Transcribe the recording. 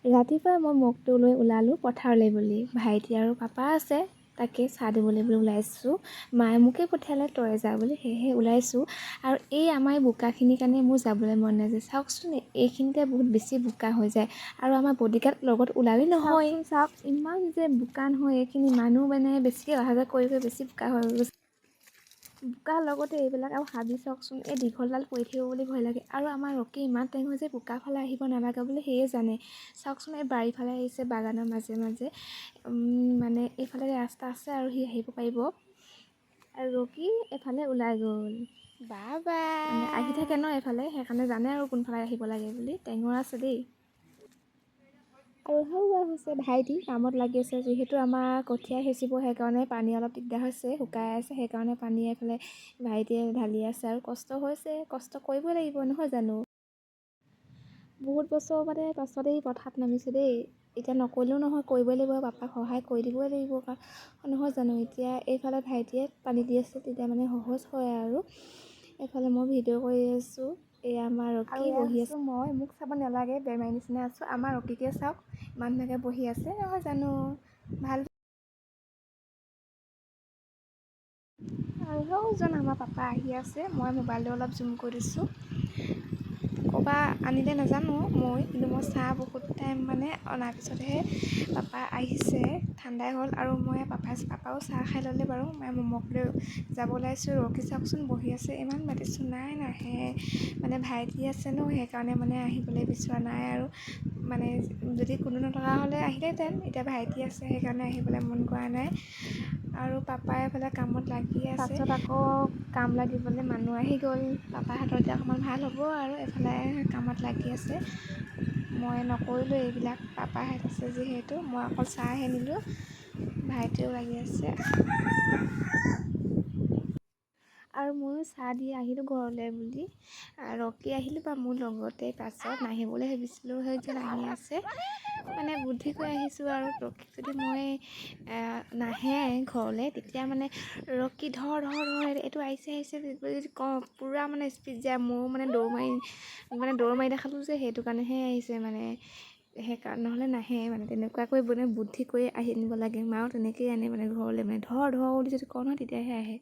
ৰাতিপুৱাই মই মগটো লৈ ওলালোঁ পথাৰলৈ বুলি। ভাইটি আৰু পাপা আছে, তাকে চাহ দিবলৈ বুলি ওলাইছোঁ। মায়ে মোকে পঠিয়ালে তই যা বুলি, সেয়েহে ওলাইছোঁ। আৰু এই আমাৰ বোকাখিনিৰ কাৰণে মোৰ যাবলৈ মন নাযায়। চাওকচোন, এইখিনিতে বহুত বেছি বোকা হৈ যায় আৰু আমাৰ বডিগাৰ্ড লগত ওলালেই নহয়। চাওক ইমান যে বোকা নহয় এইখিনি, মানুহ মানে বেছিকৈ অহা যোৱা কৰি বেছি বোকা হৈ গৈছে। বোকাৰ লগতে এইবিলাক আৰু হাবি চাওকচোন, এই দীঘলডাল পৰি থাকিব বুলি ভয় লাগে। আৰু আমাৰ ৰকি ইমান টাইম হৈছে বোকাৰ ফালে আহিব নালাগে বুলি সেয়ে জানে। চাওকচোন, এই বাৰীৰ ফালে আহিছে, বাগানৰ মাজে মাজে মানে এইফালে ৰাস্তা আছে আৰু সি আহিব পাৰিব। আৰু ৰকি এফালে ওলাই গ'ল। বাবা মানে আহি থাকে ন এফালে, সেইকাৰণে জানে আৰু কোনফালে আহিব লাগে বুলি। টেঙৰ আছে দেই। আৰু সেয়া হৈছে ভাইটি কামত লাগি আছে, যিহেতু আমাৰ কঠীয়া সিঁচিব, সেইকাৰণে পানী অলপ দিগদাৰ হৈছে, শুকাই আছে, সেইকাৰণে পানী এইফালে ভাইটিয়ে ঢালি আছে। আৰু কষ্ট হৈছে, কষ্ট কৰিবই লাগিব নহয় জানো। বহুত বছৰ মানে পাছতে পথাৰত নামিছোঁ দেই। এতিয়া নকৰিলেও নহয়, কৰিবই লাগিব, পাপাক সহায় কৰি দিবই লাগিব নহয় জানো। এতিয়া এইফালে ভাইটিয়ে পানী দি আছে, তেতিয়া মানে সহজ হয় আৰু। এইফালে মই ভিডিঅ' কৰি আছোঁ। এয়া আমাৰ ৰকি বহি আছোঁ। মই মোক চাব নালাগে, বেমাৰী নিচিনা আছোঁ। আমাৰ ৰকিকে চাওক, ইমান ধুনীয়াকৈ বহি আছে নহয় জানো। ভাল। আৰু সেইজন আমাৰ পাপা আহি আছে। মই মোবাইলটো অলপ জুম কৰি দিছোঁ। ক'ৰপা আনিলে নাজানো মই, কিন্তু মই চাহ বহুত টাইম মানে অনাৰ পিছতহে পাপা আহিছে। ঠাণ্ডাই হ'ল আৰু মই পাপাও চাহ খাই ল'লে বাৰু। মই মমক লৈ যাব ওলাইছোঁ। ৰকি চাওকচোন বহি আছে, ইমান মাতিছোঁ নাই নাহে। মানে ভাইটি আছে ন, সেইকাৰণে মানে আহিবলৈ বিচৰা নাই আৰু। মানে যদি কোনো নথকা হ'লে আহিলেহেঁতেন, এতিয়া ভাইটি আছে সেইকাৰণে আহিবলৈ মন কৰা নাই। আৰু পাপাই এইফালে কামত লাগি আছে। পাছত আকৌ কাম লাগিবলৈ মানুহ আহি গ'ল। পাপাহঁতৰ এতিয়া অকণমান ভাল হ'ব আৰু এফালে কামত লাগি আছে। মই নকৰিলোঁ এইবিলাক, পাপাহঁত আছে যিহেতু। মই অকল চাহহে নিলোঁ, ভাইটিও লাগি আছে। আৰু ময়ো চাহ দি আহিলোঁ ঘৰলৈ বুলি। ৰকি আহিলোঁ বা মোৰ লগতে, পাছত নাহিব বুলি ভাবিছিলোঁ, সেই যে নাহি আছে। মানে বুদ্ধি কৰি আহিছোঁ আৰু ৰকিক যদি মই নাহে ঘৰলৈ, তেতিয়া মানে ৰকি ধৰ এইটো আহিছে যদি কওঁ, পূৰা মানে স্পীড যায়। ময়ো মানে দৌৰ মাৰি দেখালোঁ যে, সেইটো কাৰণেহে আহিছে মানে। সেইকাৰণে নহ'লে নাহে মানে। তেনেকুৱাকৈ মানে বুদ্ধি কৰি আনিব লাগে। মাও তেনেকৈয়ে আনে মানে ঘৰলৈ, মানে ধৰ বুলি যদি কওঁ নহয় তেতিয়াহে আহে।